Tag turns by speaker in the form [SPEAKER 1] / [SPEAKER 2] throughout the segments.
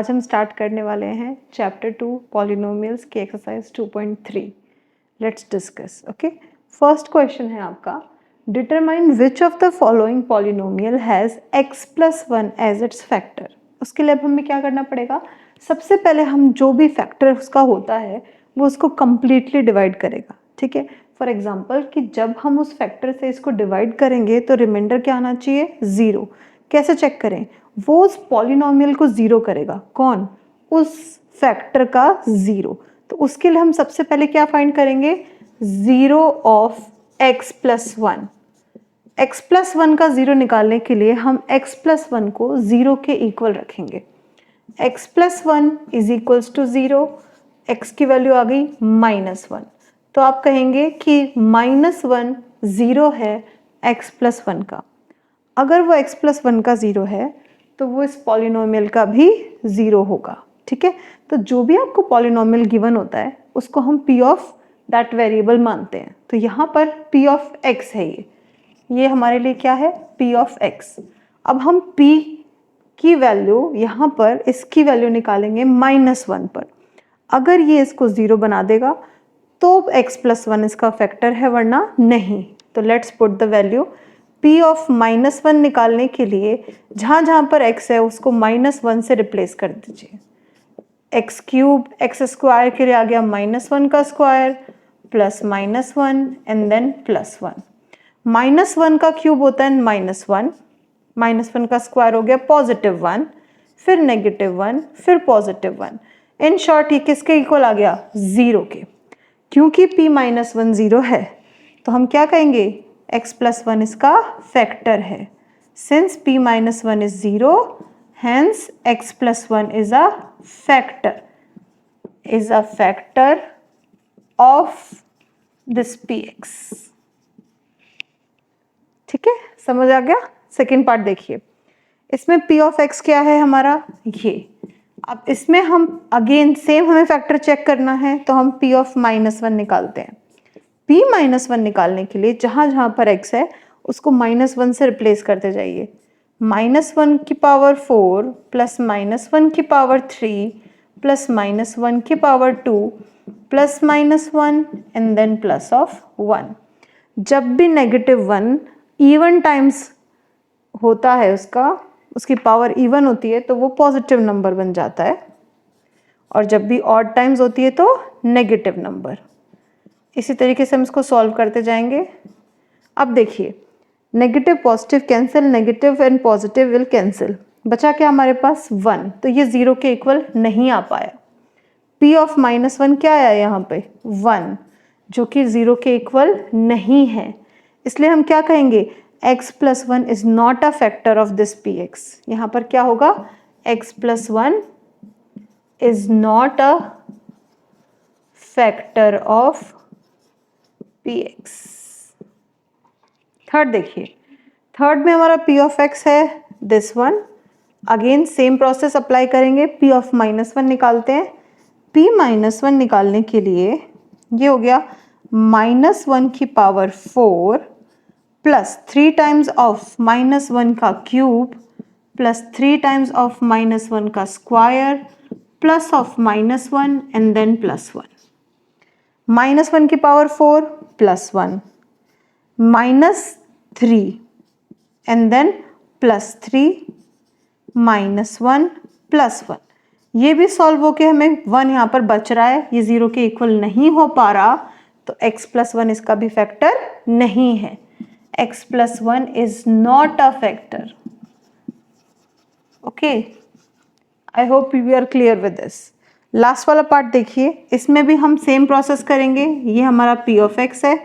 [SPEAKER 1] आज हम स्टार्ट करने वाले हैं चैप्टर 2 पॉलिनोमियल्स की exercise 2.3। Let's discuss. Okay, first question है आपका, determine which of the following polynomial has x plus 1 as its factor. उसके लिए अब हमें क्या करना पड़ेगा, सबसे पहले हम जो भी फैक्टर उसका होता है वो उसको कंप्लीटली डिवाइड करेगा। ठीक है, फॉर एग्जाम्पल कि जब हम उस फैक्टर से इसको डिवाइड करेंगे तो रिमाइंडर क्या आना चाहिए, 0। कैसे चेक करें, वो उस पॉलिनोमियल को 0 करेगा। कौन, उस फैक्टर का 0। तो उसके लिए हम सबसे पहले क्या फाइंड करेंगे, 0 of x plus 1। x plus 1 का 0 निकालने के लिए हम x प्लस 1 को 0 के इक्वल रखेंगे। x plus 1 is equals to 0, x की वैल्यू आ गई -1। तो आप कहेंगे कि -1 0 है x प्लस 1 का। अगर वो x प्लस 1 का 0 है तो वो इस पॉलिनोमियल का भी 0 होगा। ठीक है, तो जो भी आपको पॉलिनोमियल गिवन होता है उसको हम p ऑफ दैट वेरिएबल मानते हैं। तो यहाँ पर p ऑफ x है, ये हमारे लिए क्या है, p ऑफ x। अब हम p की वैल्यू यहाँ पर इसकी वैल्यू निकालेंगे -1 पर। अगर ये इसको 0 बना देगा तो x प्लस 1 इसका फैक्टर है, वरना नहीं। तो let's put the value p of -1 निकालने के लिए जहाँ जहाँ पर x है उसको -1 से रिप्लेस कर दीजिए। x क्यूब, x स्क्वायर के लिए आ गया -1 का स्क्वायर प्लस -1 एंड देन +1। -1 का क्यूब होता है -1, -1 का स्क्वायर हो गया +1, फिर -1, फिर +1। इन शॉर्ट ये किसके इक्वल आ गया, 0 के। क्योंकि p -1 0 है तो हम क्या कहेंगे, x प्लस 1 इसका फैक्टर है। Since p -1 is 0, hence x plus 1 is a factor of this px। ठीक है, समझ आ गया। सेकेंड पार्ट देखिए, इसमें p ऑफ x क्या है हमारा, ये। अब इसमें हम अगेन सेम हमें फैक्टर चेक करना है तो हम p ऑफ -1 निकालते हैं। p -1 निकालने के लिए जहां जहां पर x है उसको -1 से रिप्लेस करते जाइए। -1 की पावर 4 प्लस -1 की पावर 3 प्लस -1 की power 2 plus -1 and then plus of 1। जब भी -1 इवन टाइम्स होता है उसकी पावर इवन होती है तो वो पॉजिटिव नंबर बन जाता है, और जब भी ऑड टाइम्स होती है तो नेगेटिव नंबर। इसी तरीके से हम इसको सॉल्व करते जाएंगे। अब देखिए, negative positive cancel, negative and positive will cancel, बचा क्या हमारे पास 1। तो ये 0 के इक्वल नहीं आ पाया। p ऑफ -1 क्या आया यहाँ पे, 1, जो कि 0 के इक्वल नहीं है। इसलिए हम क्या कहेंगे, x plus 1 is not a factor of this px। यहाँ पर क्या होगा, x plus 1 is not a factor of px। Third देखिए, थर्ड में हमारा p ऑफ x है this one. Again same process apply करेंगे, p ऑफ -1 निकालते हैं। p -1 निकालने के लिए ये हो गया -1 की पावर 4 प्लस 3 टाइम्स ऑफ -1 का क्यूब प्लस 3 टाइम्स ऑफ -1 का square plus of -1 and then +1। -1 की पावर 4 +1 -3 एंड देन +3 -1 +1। ये भी सॉल्व होके हमें 1 यहाँ पर बच रहा है, ये 0 के इक्वल नहीं हो पा रहा, तो x प्लस 1 इसका भी फैक्टर नहीं है। x plus 1 is not a factor. Okay, I hope you are clear with this. Last वाला पार्ट देखिए, इसमें भी हम सेम प्रोसेस करेंगे। ये हमारा p ऑफ x है,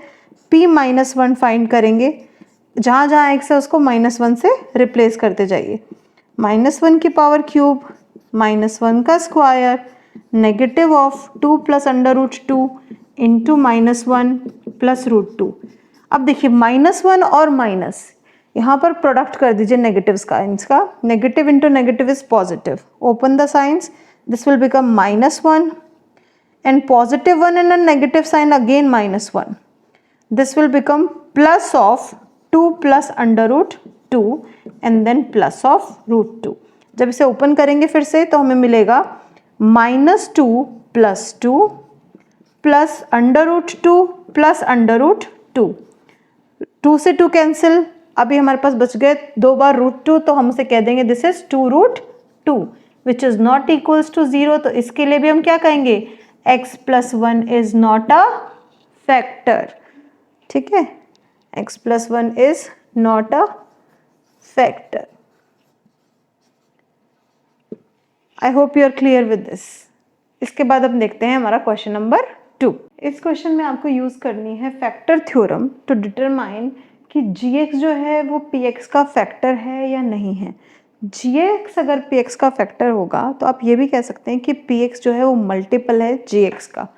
[SPEAKER 1] p -1 फाइंड करेंगे। जहाँ जहाँ x है उसको -1 से रिप्लेस करते जाइए। -1 की पावर क्यूब, -1 का square, negative of 2 plus √2 into -1 plus √2। अब देखिए -1 और माइनस, यहाँ पर प्रोडक्ट कर दीजिए नेगेटिव साइंस का। Negative into negative is positive, open the signs, this will become -1 and positive 1 and a negative sign again -1, this will become plus of 2 plus √2 and then plus of √2. जब इसे open करेंगे फिर से तो हमें मिलेगा -2 + 2 plus √2 plus √2। 2 से 2 cancel, अभी हमारे पास बच गए 2 बार √2, तो हम उसे कह देंगे this is 2√2 which is not equals to 0। तो इसके लिए भी हम क्या कहेंगे, x + 1 is not a factor. ठीक है, x + 1 is not a factor. I hope you are clear with this. इसके बाद हम देखते हैं हमारा क्वेश्चन नंबर 2। इस क्वेश्चन में आपको यूज करनी है फैक्टर थ्योरम टू डिटरमाइन कि gx जो है वो px का फैक्टर है या नहीं है। gx अगर px का फैक्टर होगा तो आप ये भी कह सकते हैं कि px जो है वो मल्टीपल है gx का।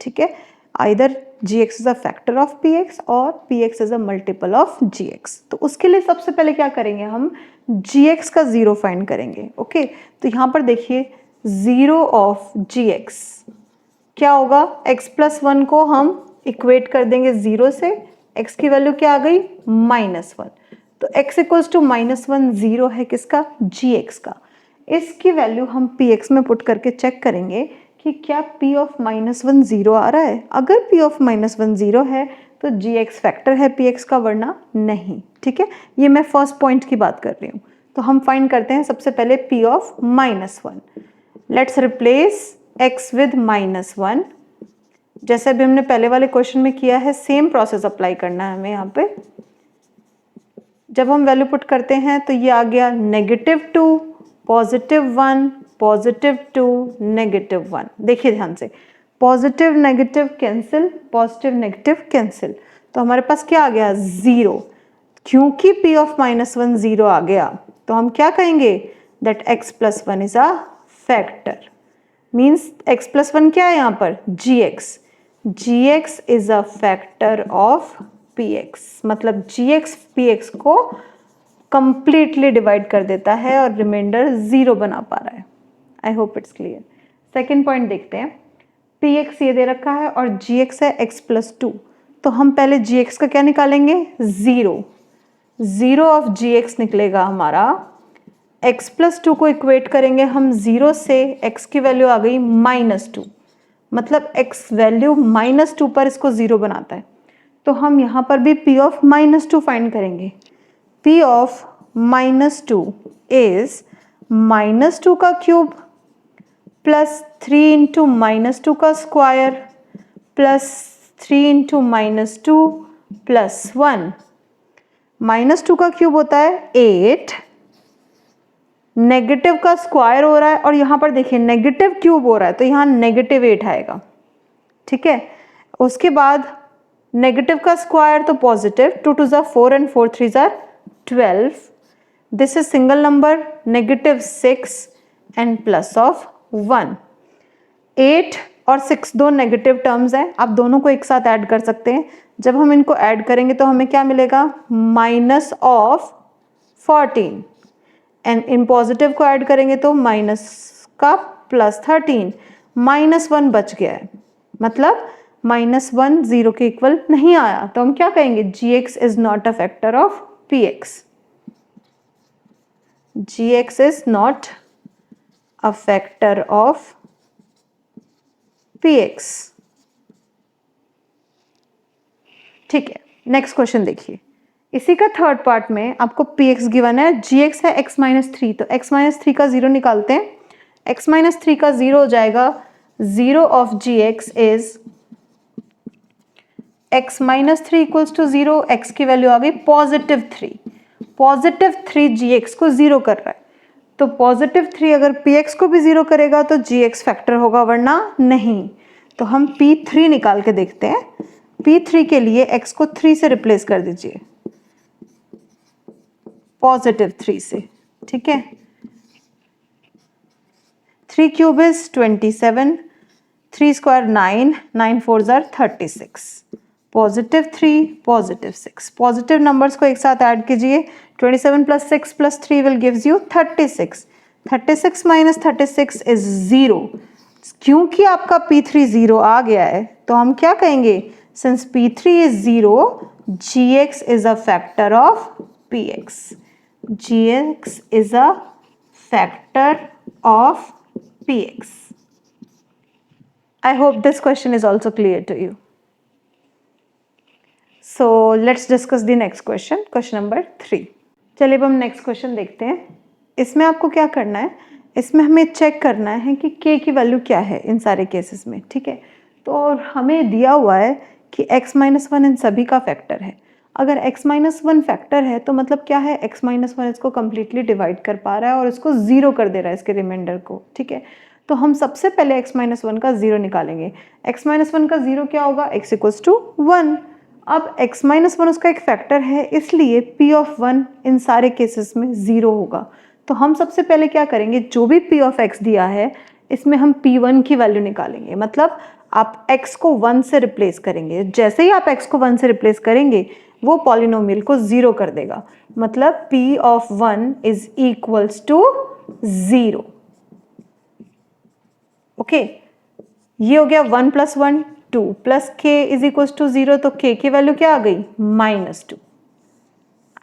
[SPEAKER 1] ठीक है, either gx is a factor of px और px is a multiple of gx। तो उसके लिए सबसे पहले क्या करेंगे, हम gx का जीरो फाइंड करेंगे। ओके, तो यहाँ पर देखिए जीरो ऑफ gx क्या होगा, x + 1 को हम इक्वेट कर देंगे 0 से, x की वैल्यू क्या आ गई -1। तो x = -1 जीरो है किसका, gx का। इसकी वैल्यू हम px में पुट करके चेक करेंगे कि क्या p ऑफ -1 जीरो आ रहा है। अगर p ऑफ -1 जीरो है तो gx फैक्टर है px का, वरना नहीं। ठीक है, ये मैं फर्स्ट पॉइंट की बात कर रही हूँ। तो हम फाइंड करते हैं सबसे पहले p of -1। Let's replace x with -1, जैसे अभी हमने पहले वाले क्वेश्चन में किया है, सेम प्रोसेस अप्लाई करना है हमें यहाँ पे। जब हम वैल्यू पुट करते हैं तो ये आ गया -2 +1 +2 -1। देखिए ध्यान से, positive negative cancel, positive negative cancel, तो हमारे पास क्या आ गया 0। क्योंकि p ऑफ -1 जीरो आ गया तो हम क्या कहेंगे that x + 1 is a factor. Means x + 1 क्या है यहाँ पर, gx। gx is a factor of px, मतलब gx px को कंप्लीटली डिवाइड कर देता है और रिमाइंडर 0 बना पा रहा है। आई hope it's clear. Second point देखते हैं, px ये दे रखा है और gx है x + 2। तो हम पहले gx का क्या निकालेंगे, 0 ऑफ gx निकलेगा हमारा। x + 2 को इक्वेट करेंगे हम 0 से, x की वैल्यू आ गई -2, मतलब x वैल्यू -2 पर इसको 0 बनाता है। तो हम यहाँ पर भी p ऑफ -2 फाइंड करेंगे। p ऑफ -2 इज -2 का क्यूब प्लस 3 × -2 का स्क्वायर प्लस 3 × -2 + 1। -2 का क्यूब होता है 8, नेगेटिव का स्क्वायर हो रहा है और यहाँ पर देखिए नेगेटिव क्यूब हो रहा है तो यहाँ -8 आएगा। ठीक है, उसके बाद नेगेटिव का स्क्वायर तो positive, 2 × 2 = 4 and 4 × 3 = 12। This is single number, -6 and plus of 1। 8 और 6 दो नेगेटिव टर्म्स हैं, आप दोनों को एक साथ ऐड कर सकते हैं। जब हम इनको ऐड करेंगे तो हमें क्या मिलेगा, -14, एंड इन पॉजिटिव को ऐड करेंगे तो माइनस का +13, -1 बच गया है, मतलब -1 0 के इक्वल नहीं आया। तो हम क्या कहेंगे, gx is not a factor of px। gx is not a factor of px। ठीक है, नेक्स्ट क्वेश्चन देखिए। इसी का थर्ड पार्ट में आपको px गिवन है, gx है x - 3, तो x - 3 का 0 निकालते हैं। x - 3 का 0 हो जाएगा, 0 of gx is x - 3 = 0, x की वैल्यू आ गई +3। +3 gx को 0 कर रहा है, तो +3 अगर px को भी 0 करेगा तो gx फैक्टर होगा, वरना नहीं। तो हम p3 निकाल के देखते हैं। p3 के लिए x को 3 से रिप्लेस कर दीजिए, +3 से। ठीक है, 3 cube is 27, 3 square 9, 9 4 = 36, +3 +6। Positive numbers को एक साथ ऐड कीजिए, 27 + 6 + 3 विल गिव्स यू 36। 36 - 36 इज 0। क्योंकि आपका p3 0 आ गया है तो हम क्या कहेंगे, since p3 is 0, gx is a factor of px। gx is a factor of px. I hope this question is also clear to you. So let's discuss the next question, question number 3. चलिए अब हम next question देखते हैं. इसमें आपको क्या करना है, इसमें हमें चेक करना है कि k की वैल्यू क्या है इन सारे केसेस में. ठीक है, तो हमें दिया हुआ है कि x-1 इन सभी का फैक्टर है. अगर x-1 फैक्टर है तो मतलब क्या है, x-1 इसको कम्प्लीटली डिवाइड कर पा रहा है और इसको ज़ीरो कर दे रहा है इसके रिमाइंडर को. ठीक है, तो हम सबसे पहले x-1 का ज़ीरो निकालेंगे. x-1 का ज़ीरो क्या होगा, x = 1. अब x-1 उसका एक फैक्टर है, इसलिए p ऑफ 1 इन सारे केसेस में ज़ीरो होगा. तो हम सबसे पहले क्या करेंगे, जो भी p ऑफ x दिया है इसमें हम p1 की वैल्यू निकालेंगे. मतलब आप x को 1 से रिप्लेस करेंगे. जैसे ही आप x को 1 से रिप्लेस करेंगे वो पॉलिनोमियल को ज़ीरो कर देगा. मतलब p of 1 is equals to 0. Okay, ये हो गया 1 + 1 2 plus k is equals to 0. तो k की वैल्यू क्या आ गई, -2.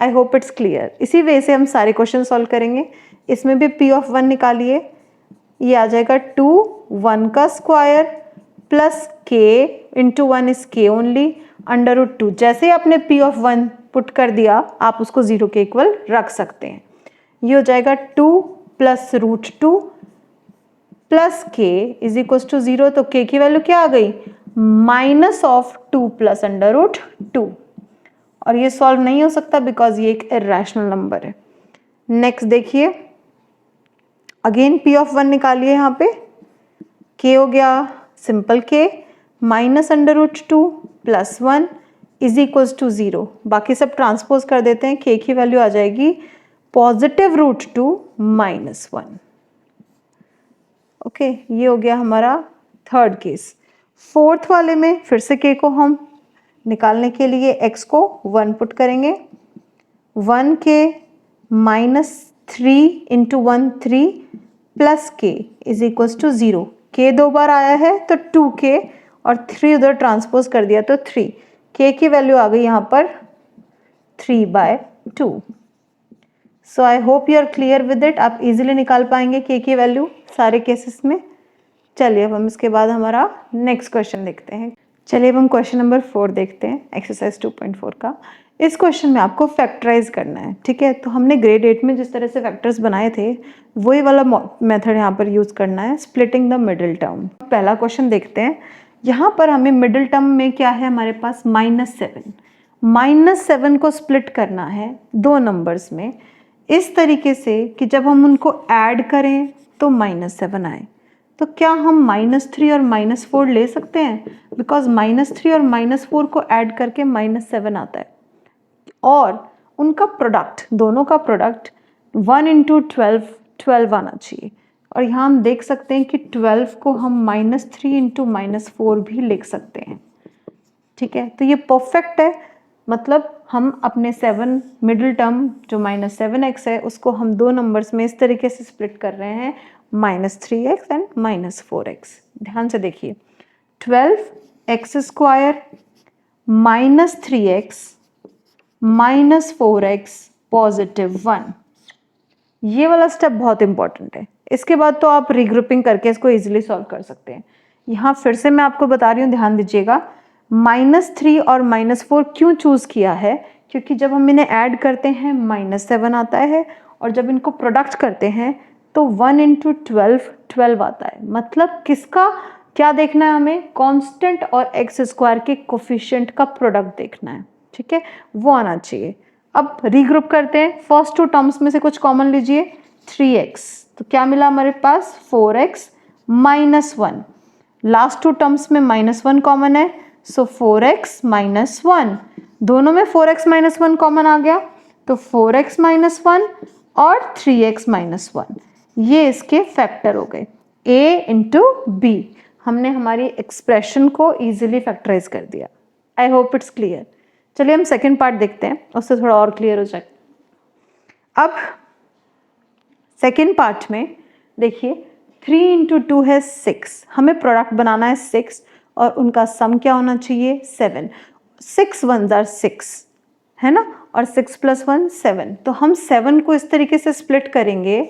[SPEAKER 1] I hope it's clear. इसी वे से हम सारे क्वेश्चन सॉल्व करेंगे. इसमें भी p ऑफ 1 निकालिए, ये आ जाएगा 2 1 का square plus k into 1 is k only √2. जैसे ही आपने p ऑफ 1 पुट कर दिया आप उसको 0 के इक्वल रख सकते हैं. ये हो जाएगा 2 + √2 plus k is equal to 0. तो k की वैल्यू क्या आ गई, -2 + √2. और ये सॉल्व नहीं हो सकता बिकॉज ये एक इरेशनल नंबर है. नेक्स्ट देखिए, अगेन p ऑफ 1 निकालिए. यहाँ पे k हो गया simple k -√2 + 1 is equal to 0. बाकी सब ट्रांसपोज कर देते हैं. k की वैल्यू आ जाएगी +√2 -1. ओके, ये हो गया हमारा थर्ड केस. फोर्थ वाले में फिर से k को हम निकालने के लिए x को 1 पुट करेंगे. 1k -3 into 1 3 plus k is equal to 0. k 2 बार आया है तो 2k और 3 उधर ट्रांसपोज कर दिया तो 3. k की वैल्यू आ गई यहाँ पर 3/2. So I hope you are clear with it. आप इजीली निकाल पाएंगे k की वैल्यू सारे केसेस में. चलिए अब हम इसके बाद हमारा नेक्स्ट क्वेश्चन देखते हैं. चलिए अब हम क्वेश्चन नंबर 4 देखते हैं, एक्सरसाइज 2.4 का. इस क्वेश्चन में आपको फैक्टराइज करना है. ठीक है, तो हमने ग्रेड 8 में जिस तरह से फैक्टर्स बनाए थे वही वाला मेथड यहाँ पर यूज़ करना है, स्प्लिटिंग द मिडिल टर्म. पहला क्वेश्चन देखते हैं. यहाँ पर हमें मिडिल टर्म में क्या है, हमारे पास -7. -7 को स्प्लिट करना है दो नंबर्स में इस तरीके से कि जब हम उनको ऐड करें तो -7 आए. तो क्या हम -3 और -4 ले सकते हैं, बिकॉज -3 और -4 को ऐड करके -7 आता है. और उनका प्रोडक्ट, दोनों का प्रोडक्ट 1 × 12 आना चाहिए. और यहाँ हम देख सकते हैं कि 12 को हम -3 × -4 भी लिख सकते हैं. ठीक है, तो ये परफेक्ट है. मतलब हम अपने 7 मिडिल टर्म जो -7x है उसको हम दो नंबर्स में इस तरीके से स्प्लिट कर रहे हैं, -3x एंड -4x. ध्यान से देखिए, 12x² -3x -4x +1. ये वाला स्टेप बहुत इंपॉर्टेंट है. इसके बाद तो आप रीग्रुपिंग करके इसको इजीली सॉल्व कर सकते हैं. यहाँ फिर से मैं आपको बता रही हूँ, ध्यान दीजिएगा. -3 और -4 क्यों चूज़ किया है, क्योंकि जब हम इन्हें ऐड करते हैं -7 आता है और जब इनको प्रोडक्ट करते हैं तो 1 × 12 आता है. मतलब किसका क्या देखना है हमें, कांस्टेंट और x² के कोफिशिएंट का प्रोडक्ट देखना है. ठीक है, वो आना चाहिए. अब रीग्रुप करते हैं. फर्स्ट 2 टर्म्स में से कुछ कॉमन लीजिए. 3x, तो क्या मिला हमारे पास, 4x -1. लास्ट 2 टर्म्स में -1 कॉमन है, सो 4x -1. दोनों में 4x -1 कॉमन आ गया, तो 4x -1 और 3x -1 ये इसके फैक्टर हो गए. a × b, हमने हमारी एक्सप्रेशन को इजीली फैक्टराइज कर दिया. आई होप इट्स क्लियर. चलिए हम सेकेंड पार्ट देखते हैं, उससे थोड़ा और क्लियर हो जाए. अब सेकेंड पार्ट में देखिए, 3 × 2 है 6. हमें प्रोडक्ट बनाना है 6 और उनका सम क्या होना चाहिए, 7. 6 1s are 6 है ना, और 6 + 1 7. तो हम 7 को इस तरीके से स्प्लिट करेंगे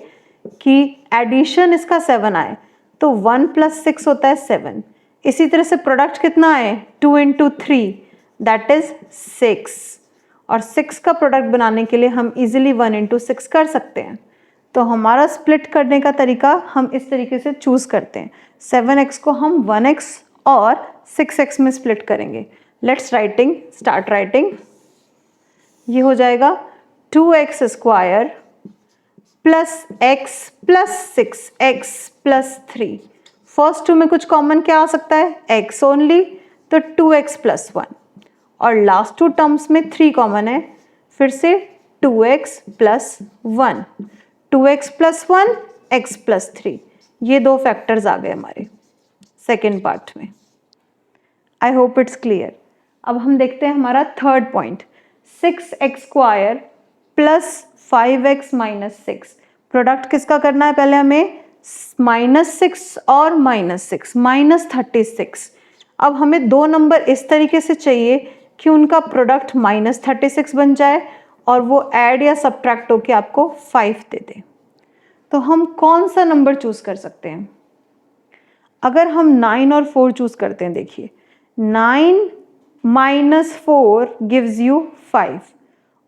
[SPEAKER 1] कि एडिशन इसका 7 आए तो 1 + 6 होता है 7। इसी तरह से प्रोडक्ट कितना आए 2 × 3 दैट इज 6, और 6 का प्रोडक्ट बनाने के लिए हम इजीली 1 × 6 कर सकते हैं। तो हमारा स्प्लिट करने का तरीका हम इस तरीके से चूज करते हैं, 7x को हम 1x और 6x में स्प्लिट करेंगे। Let's start writing. ये हो जाएगा 2x² + x + 6x + 3। First to में कुछ कॉमन क्या आ सकता है x ओनली, तो 2x + 1, और लास्ट टू टर्म्स में 3 कॉमन है, फिर से 2x + 1, 2x + 1 x + 3। ये दो फैक्टर्स आ गए हमारे सेकेंड पार्ट में। आई होप इट्स क्लियर। अब हम देखते हैं हमारा third point, 6x² + 5x - 6। Product किसका करना है, पहले हमें -6 और -6 -36। अब हमें दो नंबर इस तरीके से चाहिए कि उनका प्रोडक्ट -36 बन जाए और वो ऐड या सब्ट्रैक्ट होके आपको 5 दे दे। तो हम कौन सा नंबर चूज कर सकते हैं? अगर हम 9 और 4 चूज करते हैं, देखिए 9 - 4 गिव्स यू 5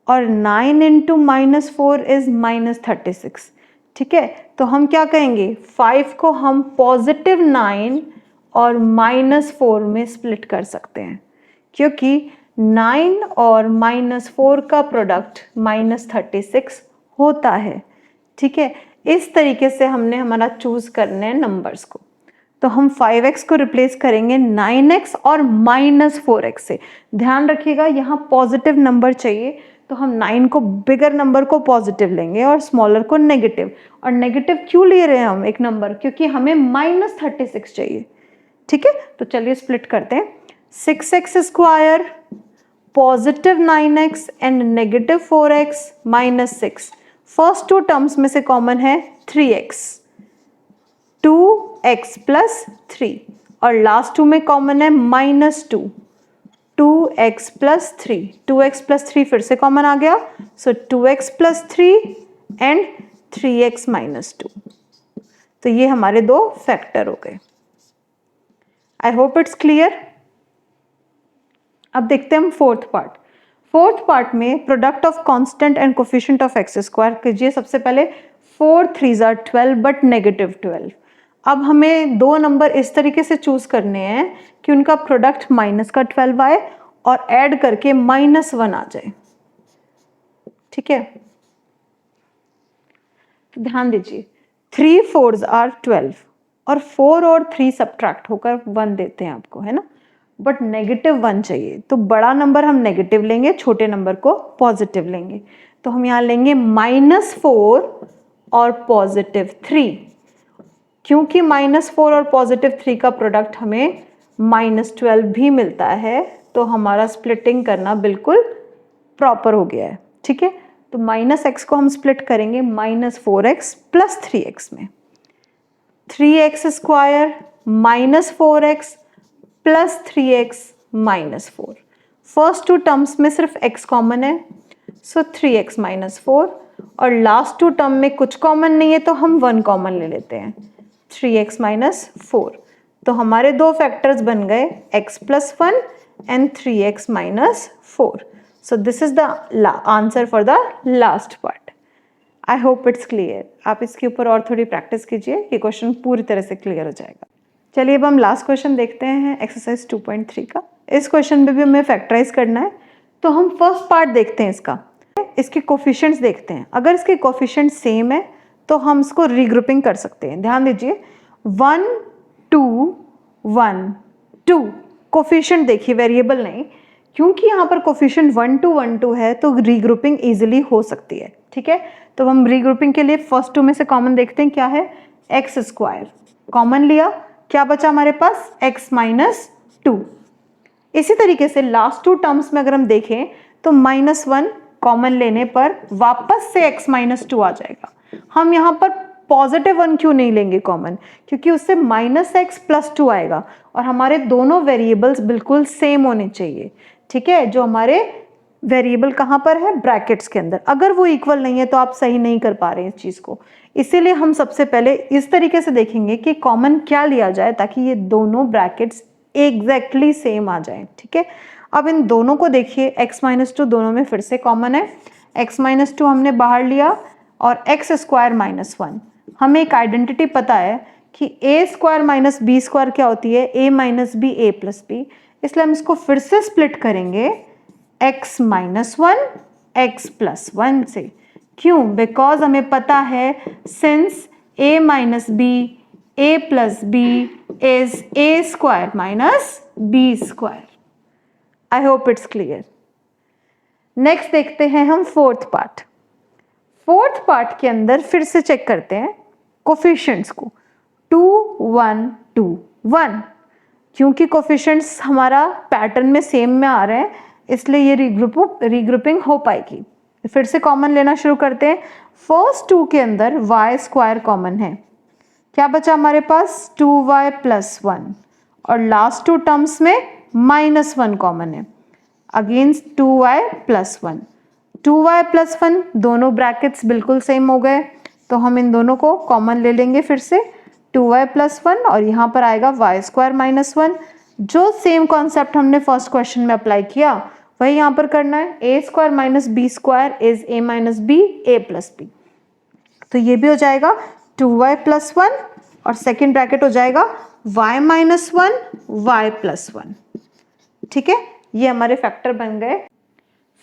[SPEAKER 1] और 9 × -4 इज -36। ठीक है, तो हम क्या कहेंगे, 5 को हम +9 और -4 में स्प्लिट कर सकते हैं, क्योंकि 9 और -4 का प्रोडक्ट -36 होता है। ठीक है, इस तरीके से हमने हमारा चूज करने हैं नंबर्स को। तो हम 5x को रिप्लेस करेंगे 9x और -4x से। ध्यान रखिएगा यहाँ पॉजिटिव नंबर चाहिए, तो हम 9 को बिगर नंबर को पॉजिटिव लेंगे और स्मॉलर को नेगेटिव। और नेगेटिव क्यों ले रहे हैं हम एक नंबर, क्योंकि हमें -36 चाहिए। ठीक है, तो चलिए स्प्लिट करते हैं। 6x² +9x and -4x - 6। First to terms में से कॉमन है 3x, 2x + 3, और लास्ट टू में कॉमन है -2, 2x + 3। 2x + 3 फिर से कॉमन आ गया, सो 2x + 3 एंड 3x - 2। तो ये हमारे दो फैक्टर हो गए। आई होप इट्स क्लियर। अब देखते हैं हम फोर्थ पार्ट। फोर्थ पार्ट में product of constant and coefficient of x² कीजिए। सबसे पहले 4 3s are 12 बट -12। अब हमें दो नंबर इस तरीके से चूज करने हैं कि उनका प्रोडक्ट -12 आए और ऐड करके -1 आ जाए। ठीक है, तो ध्यान दीजिए 3 4s are 12 और 4 और 3 सब्ट्रैक्ट होकर 1 देते हैं आपको, है ना, बट -1 चाहिए। तो बड़ा नंबर हम नेगेटिव लेंगे, छोटे नंबर को पॉजिटिव लेंगे। तो हम यहाँ लेंगे -4 और +3। क्योंकि -4 और +3 का प्रोडक्ट हमें -12 भी मिलता है, तो हमारा स्प्लिटिंग करना बिल्कुल प्रॉपर हो गया है। ठीक है, तो -x को हम स्प्लिट करेंगे -4x + 3x में। 3x² -4x + 3x - 4। First to terms में सिर्फ x कॉमन है, सो 3x - 4, और लास्ट टू टर्म में कुछ कॉमन नहीं है तो हम 1 कॉमन ले लेते हैं, 3x - 4। तो हमारे दो फैक्टर्स बन गए x + 1 and 3x - 4। So this is the answer for the last part. I hope it's clear. आप इसके ऊपर और थोड़ी प्रैक्टिस कीजिए, ये क्वेश्चन पूरी तरह से क्लियर हो जाएगा। चलिए अब हम लास्ट क्वेश्चन देखते हैं एक्सरसाइज 2.3 का। इस क्वेश्चन में भी हमें फैक्टराइज करना है, तो हम फर्स्ट पार्ट देखते हैं इसका। इसके कोफिशिएंट्स देखते हैं। अगर इसके कोफिशिएंट सेम है तो हम इसको रीग्रुपिंग कर सकते हैं। ध्यान दीजिए 1 2 1 2 कोफिशिएंट देखिए, वेरिएबल नहीं, क्योंकि यहाँ पर कोफिशिएंट 1 2 1 2 है तो रीग्रुपिंग इजीली हो सकती है। ठीक है, तो हम रीग्रुपिंग के लिए फर्स्ट टू में से कॉमन देखते हैं, क्या है, x² कॉमन लिया, क्या बचा हमारे पास, x - 2। इसी तरीके से लास्ट टू टर्म्स में अगर हम देखें तो -1 कॉमन लेने पर वापस से x - 2 आ जाएगा। हम यहाँ पर +1 क्यों नहीं लेंगे कॉमन, क्योंकि उससे -x + 2 आएगा और हमारे दोनों वेरिएबल्स बिल्कुल सेम होने चाहिए। ठीक है, जो हमारे वेरिएबल कहाँ पर है, ब्रैकेट्स के अंदर। अगर वो इक्वल नहीं है तो आप सही नहीं कर पा रहे हैं इस चीज़ को। इसीलिए हम सबसे पहले इस तरीके से देखेंगे कि कॉमन क्या लिया जाए ताकि ये दोनों ब्रैकेट्स एग्जैक्टली सेम आ जाए, ठीक है। अब इन दोनों को देखिए, x-2 दोनों में फिर से कॉमन है, x-2 हमने बाहर लिया और x स्क्वायर माइनस 1। हमें एक आइडेंटिटी पता है कि a square minus B square क्या होती है, a minus B A plus B. इसलिए हम इसको फिर से स्प्लिट करेंगे x माइनस 1 x प्लस 1 से। क्यों? बिकॉज हमें पता है since a minus B A plus B is A square minus B square. I hope it's clear. Next देखते हैं हम फोर्थ पार्ट। फोर्थ पार्ट के अंदर फिर से चेक करते हैं कोफिशिएंट्स को, 2 1 2 1। क्योंकि कोफिशिएंट्स हमारा पैटर्न में सेम में आ रहे हैं इसलिए ये रीग्रुपिंग हो पाएगी। फिर से कॉमन लेना शुरू करते हैं। फर्स्ट 2 के अंदर y स्क्वायर कॉमन है, क्या बचा हमारे पास, 2y प्लस 1, और लास्ट 2 टर्म्स में माइनस 1 कॉमन है, against 2y plus 1। 2y plus 1 दोनों ब्रैकेट्स बिल्कुल सेम हो गए, तो हम इन दोनों को कॉमन ले लेंगे फिर से, 2y प्लस 1 और यहाँ पर आएगा y स्क्वायर माइनस 1। जो सेम कॉन्सेप्ट हमने फर्स्ट क्वेश्चन में अप्लाई किया वही यहाँ पर करना है, a square minus B square is a minus B A plus B. तो ये भी हो जाएगा 2y प्लस 1 और सेकेंड ब्रैकेट हो जाएगा y माइनस 1 y प्लस 1। ठीक है, ये हमारे फैक्टर बन गए।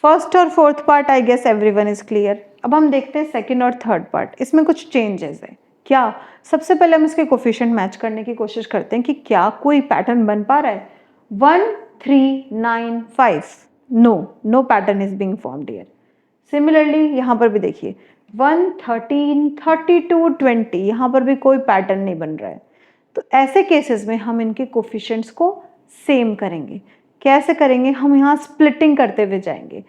[SPEAKER 1] फर्स्ट और fourth part I guess everyone is clear. अब हम देखते हैं सेकंड और थर्ड पार्ट। इसमें कुछ चेंजेस है क्या। सबसे पहले हम इसके कोफिशिएंट मैच करने की कोशिश करते हैं कि क्या कोई पैटर्न बन पा रहा है। 1 3 9 5, no pattern is being formed here. Similarly यहाँ पर भी देखिए 1 13 32 20, यहाँ पर भी कोई पैटर्न नहीं बन रहा है। तो ऐसे केसेस में हम इनके कोफिशिएंट्स को सेम करेंगे। कैसे करेंगे, हम यहाँ स्प्लिटिंग करते हुए जाएंगे।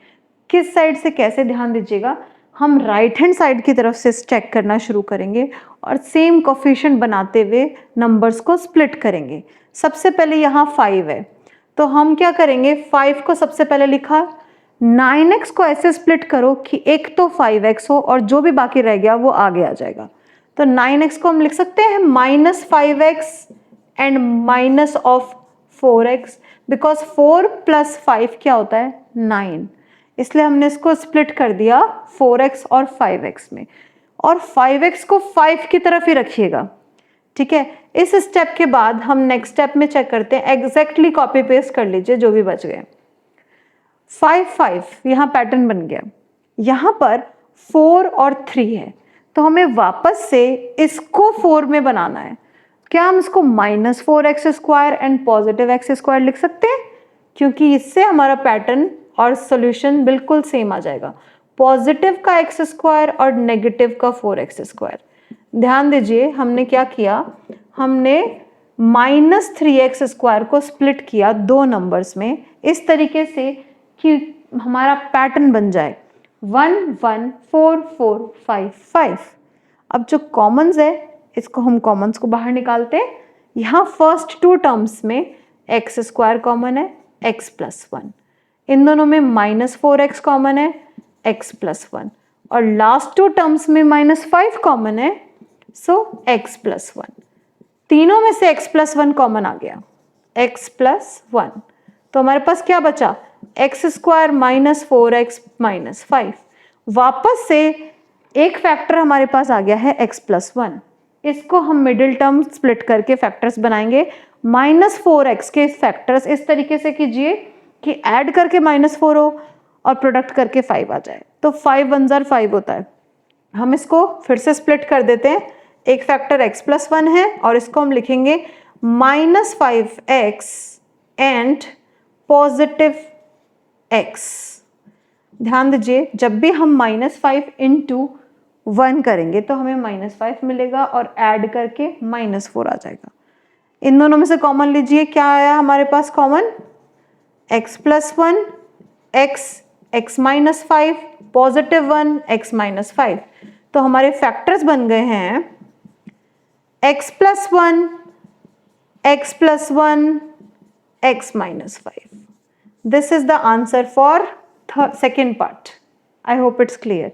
[SPEAKER 1] किस साइड से कैसे, ध्यान दीजिएगा, हम राइट हैंड साइड की तरफ से चेक करना शुरू करेंगे और सेम कोफिशिएंट बनाते हुए नंबर्स को स्प्लिट करेंगे। सबसे पहले यहाँ 5 है तो हम क्या करेंगे, 5 को सबसे पहले लिखा, 9x को ऐसे स्प्लिट करो कि एक तो 5x हो और जो भी बाकी रह गया वो आगे आ जाएगा। तो 9x को हम लिख सकते हैं minus 5x and minus of 4x, because 4 plus 5 क्या होता है, 9। इसलिए हमने इसको स्प्लिट कर दिया 4x और 5x में, और 5x को 5 की तरफ ही रखिएगा। ठीक है, इस स्टेप के बाद हम नेक्स्ट स्टेप में चेक करते हैं, एग्जैक्टली कॉपी पेस्ट कर लीजिए जो भी बच गए। 5 5 यहाँ पैटर्न बन गया, यहाँ पर 4 और 3 है तो हमें वापस से इसको 4 में बनाना है। क्या हम इसको minus 4x square and positive x square लिख सकते हैं, क्योंकि इससे हमारा पैटर्न और सोल्यूशन बिल्कुल सेम आ जाएगा। पॉजिटिव का x स्क्वायर और नेगेटिव का 4x स्क्वायर। ध्यान दीजिए हमने क्या किया, हमने माइनस 3x स्क्वायर को स्प्लिट किया दो नंबर्स में इस तरीके से कि हमारा पैटर्न बन जाए 1 1 4 4 5 5। अब जो कॉमन्स है इसको हम कॉमन्स को बाहर निकालते हैं। यहाँ फर्स्ट 2 टर्म्स में x स्क्वायर कॉमन है, x प्लस 1, इन दोनों में माइनस 4x कॉमन है, x प्लस 1, और लास्ट 2 टर्म्स में माइनस 5 कॉमन है, सो x प्लस 1। तीनों में से x प्लस 1 कॉमन आ गया, x प्लस 1। तो हमारे पास क्या बचा, x square minus 4x minus 5। वापस से एक फैक्टर हमारे पास आ गया है x प्लस 1। इसको हम मिडिल टर्म स्प्लिट करके फैक्टर्स बनाएंगे। माइनस 4x के फैक्टर्स इस तरीके से कीजिए कि ऐड करके माइनस 4 हो और प्रोडक्ट करके 5 आ जाए, तो 5 1 जार 5 होता है। हम इसको फिर से स्प्लिट कर देते हैं। एक फैक्टर x प्लस 1 है और इसको हम लिखेंगे minus 5x and positive x। ध्यान दीजिए जब भी हम माइनस 5 इंटू 1 करेंगे तो हमें माइनस 5 मिलेगा और ऐड करके माइनस 4 आ जाएगा। इन दोनों में से कॉमन लीजिए, क्या आया हमारे पास common, x plus 1 x minus 5 positive 1 x minus 5। तो हमारे फैक्टर्स बन गए हैं x plus 1 x plus 1 x minus 5। This is the answer for second part, I hope it's clear.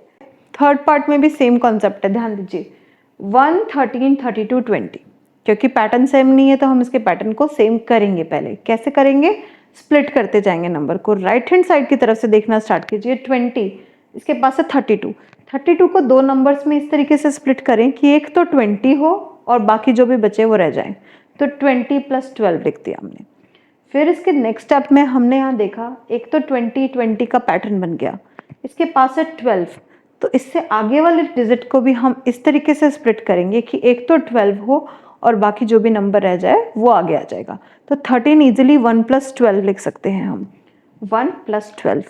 [SPEAKER 1] Third part में भी सेम कॉन्सेप्ट है, ध्यान दीजिए 1, 13, 32, 20, क्योंकि पैटर्न सेम नहीं है तो हम इसके पैटर्न को सेम करेंगे। पहले कैसे करेंगे, स्प्लिट करते जाएंगे नंबर को, राइट हैंड साइड की तरफ से देखना स्टार्ट कीजिए। 20 इसके पास है 32 को दो नंबर्स में इस तरीके से स्प्लिट करें कि एक तो 20 हो और बाकी जो भी बचे वो रह जाएं, तो 20 + 12 लिख दिया हमने। फिर इसके नेक्स्ट स्टेप में हमने यहाँ देखा एक तो 20 का पैटर्न बन गया, इसके पास है 12, तो इससे आगे वाले डिजिट को भी हम इस तरीके से स्प्लिट करेंगे कि एक तो 12 हो और बाकी जो भी नंबर रह जाए वो आगे आ जाएगा। तो 13 इजिली 1 + 12 लिख सकते हैं हम, 1 + 12।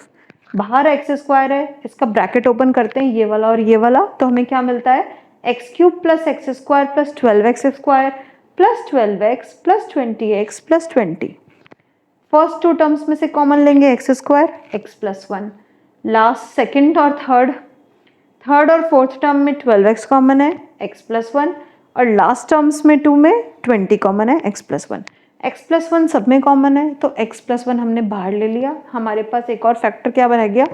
[SPEAKER 1] बाहर x² है, इसका ब्रैकेट ओपन करते हैं ये वाला और ये वाला, तो हमें क्या मिलता है x³ + x² + 12x² + 12x + 20x + 20। First to terms में से कॉमन लेंगे x² x + 1, लास्ट सेकेंड और थर्ड और फोर्थ टर्म में 12x कॉमन है x + 1, और लास्ट टर्म्स में 2 में 20 कॉमन है x + 1। x + 1 सब में कॉमन है तो x + 1 हमने बाहर ले लिया। हमारे पास एक और फैक्टर क्या रह गया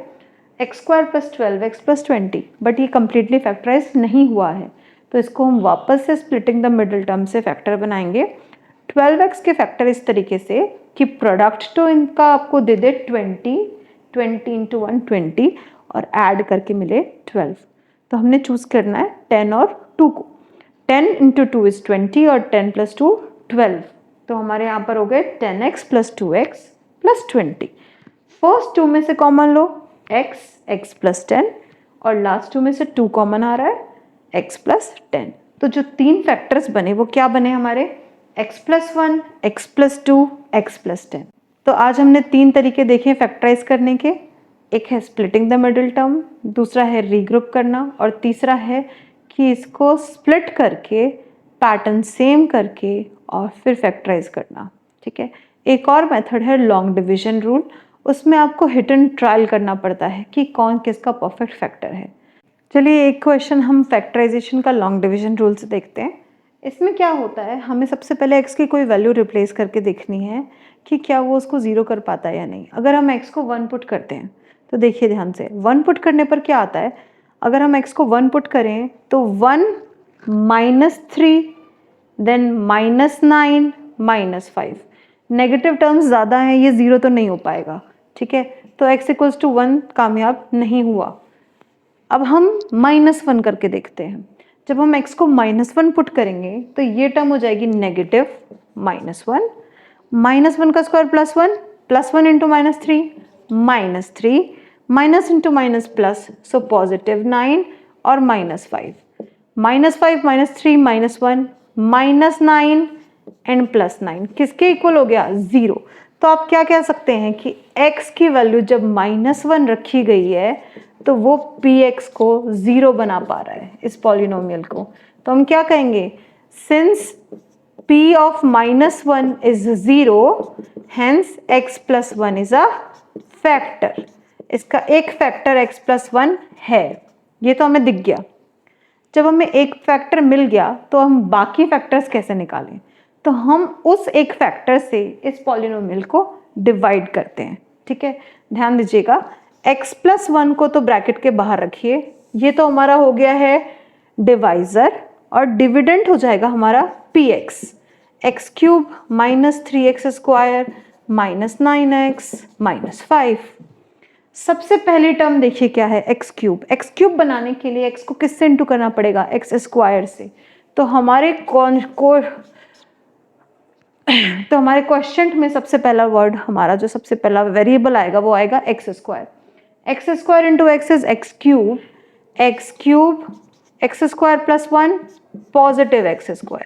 [SPEAKER 1] x² + 12x + 20, बट ये कंप्लीटली फैक्टराइज नहीं हुआ है तो इसको हम वापस से स्प्लिटिंग द मिडिल टर्म से फैक्टर बनाएंगे। 12x के फैक्टर इस तरीके से कि प्रोडक्ट तो इनका आपको दे दे 20 × 1 20 और ऐड करके मिले 12, तो हमने चूज करना है 10 और 2 को। 10 × 2 is 20 और 10 + 2 12, तो हमारे यहाँ पर हो गए 10x + 2x + 20। फर्स्ट 2 में से कॉमन लो x + 10 और लास्ट 2 में से 2 कॉमन आ रहा है x + 10। तो जो तीन फैक्टर्स बने वो क्या बने हमारे x + 1, x + 2, x + 10। तो आज हमने तीन तरीके देखे फैक्टराइज करने के, एक है स्प्लिटिंग द मिडिल टर्म, दूसरा है रीग्रुप करना और तीसरा है कि इसको स्प्लिट करके पैटर्न सेम करके और फिर फैक्टराइज करना। ठीक है, एक और मेथड है लॉन्ग डिवीजन रूल, उसमें आपको हिट एंड ट्रायल करना पड़ता है कि कौन किसका परफेक्ट फैक्टर है। चलिए एक क्वेश्चन हम फैक्टराइजेशन का लॉन्ग डिवीजन रूल से देखते हैं। इसमें क्या होता है, हमें सबसे पहले x की कोई वैल्यू रिप्लेस करके देखनी है कि क्या वो उसको 0 कर पाता है या नहीं। अगर हम x को 1 पुट करते हैं तो देखिए ध्यान से 1 पुट करने पर क्या आता है, अगर हम x को 1 पुट करें तो 1 - 3 देन -9 -5, नेगेटिव टर्म्स ज़्यादा हैं, ये 0 तो नहीं हो पाएगा। ठीक है, तो x = 1 कामयाब नहीं हुआ। अब हम -1 करके देखते हैं। जब हम x को -1 पुट करेंगे तो ये टर्म हो जाएगी नेगेटिव -1, -1 का square +1, +1 × -3 -3, minus into minus plus, so +9 और -5, -5 -3 -1 -9 एंड +9 किसके इक्वल हो गया 0। तो आप क्या कह सकते हैं कि x की वैल्यू जब -1 रखी गई है तो वो px को 0 बना पा रहा है इस पॉलिनोमियल को। तो हम क्या कहेंगे, since p of -1 is 0 hence x + 1 is a factor। इसका एक फैक्टर x + 1 है, ये तो हमें दिख गया। जब हमें एक फैक्टर मिल गया तो हम बाकी फैक्टर्स कैसे निकालें, तो हम उस एक फैक्टर से इस पॉलिनोमियल को डिवाइड करते हैं। ठीक है, ध्यान दीजिएगा x + 1 को तो ब्रैकेट के बाहर रखिए, ये तो हमारा हो गया है डिवाइजर और डिविडेंड हो जाएगा हमारा px, x³ - 3x² -9x -5। सबसे पहली टर्म देखिए क्या है x³ बनाने के लिए x को किससे इंटू करना पड़ेगा x² से, तो हमारे क्वेश्चन में सबसे पहला वर्ड हमारा जो सबसे पहला वेरिएबल आएगा वो आएगा x²। x² × x is x³, x² + 1 positive x²।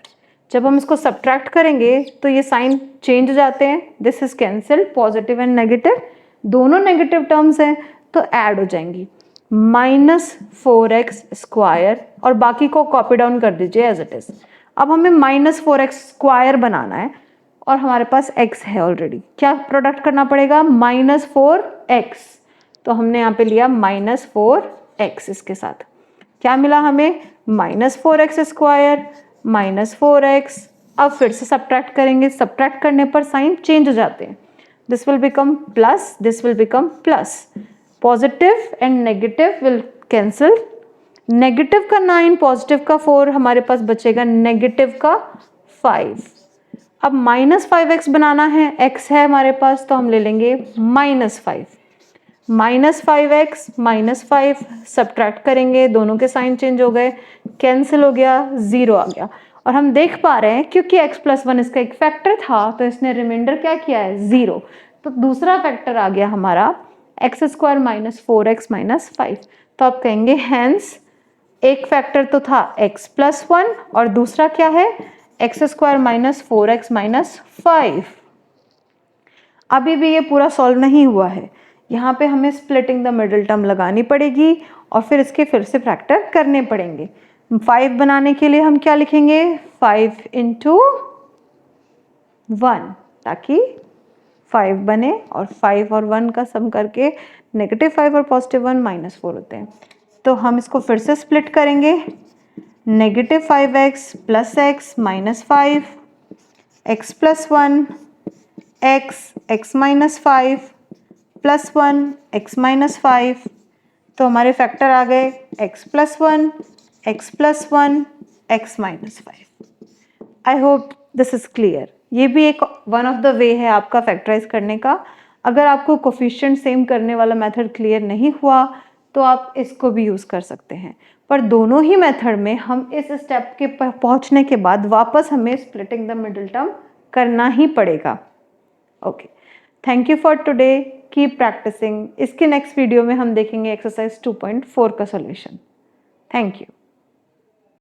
[SPEAKER 1] जब हम इसको सब्ट्रैक्ट करेंगे तो ये साइन चेंज हो जाते हैं, this is cancel, positive and negative दोनों नेगेटिव टर्म्स हैं तो ऐड हो जाएंगी -4x² और बाकी को कॉपी डाउन कर दीजिए एज इट इज। अब हमें -4x² बनाना है और हमारे पास x है ऑलरेडी, क्या प्रोडक्ट करना पड़ेगा -4x, तो हमने यहाँ पे लिया -4x, इसके साथ क्या मिला हमें -4x² -4x। अब फिर से सब्ट्रैक्ट करेंगे, सब्ट्रैक्ट करने पर साइन चेंज हो जाते हैं, this will become plus, this will become plus, positive and negative will cancel, negative का 9, पॉजिटिव का 4, हमारे पास बचेगा नेगेटिव का 5। अब -5x बनाना है, x है हमारे पास तो हम ले लेंगे -5, -5x -5 सब्ट्रैक्ट करेंगे, दोनों के साइन चेंज हो गए, कैंसिल हो गया, 0 आ गया। और हम देख पा रहे हैं क्योंकि x+1 इसका एक फैक्टर था तो इसने रिमाइंडर क्या किया है, 0। तो दूसरा फैक्टर आ गया हमारा x² - 4x - 5। तो आप कहेंगे हैंस एक फैक्टर तो था x+1 और दूसरा क्या है x² - 4x - 5। अभी भी ये पूरा सॉल्व नहीं हुआ है, यहाँ पे हमें स्प्लिटिंग द मिडिल टर्म लगानी पड़ेगी और फिर इसके फिर से फैक्टर करने पड़ेंगे। 5 बनाने के लिए हम क्या लिखेंगे, 5 × 1, ताकि 5 बने और 5 और 1 का सम करके -5 और +1 -4 होते हैं। तो हम इसको फिर से स्प्लिट करेंगे, -5x + x -5 x+1 x -5 +1 x -5। तो हमारे फैक्टर आ गए x+1 x+1 x -5। I hope this is clear. ये भी एक वन ऑफ द वे है आपका फैक्टराइज करने का। अगर आपको कोफिशिएंट सेम करने वाला मेथड क्लियर नहीं हुआ तो आप इसको भी यूज़ कर सकते हैं, पर दोनों ही मेथड में हम इस स्टेप के पहुंचने के बाद वापस हमें स्प्लिटिंग द मिडिल टर्म करना ही पड़ेगा। Okay, thank you for today, keep practicing. इसके नेक्स्ट वीडियो में हम देखेंगे एक्सरसाइज 2.4 का सॉल्यूशन। Thank you.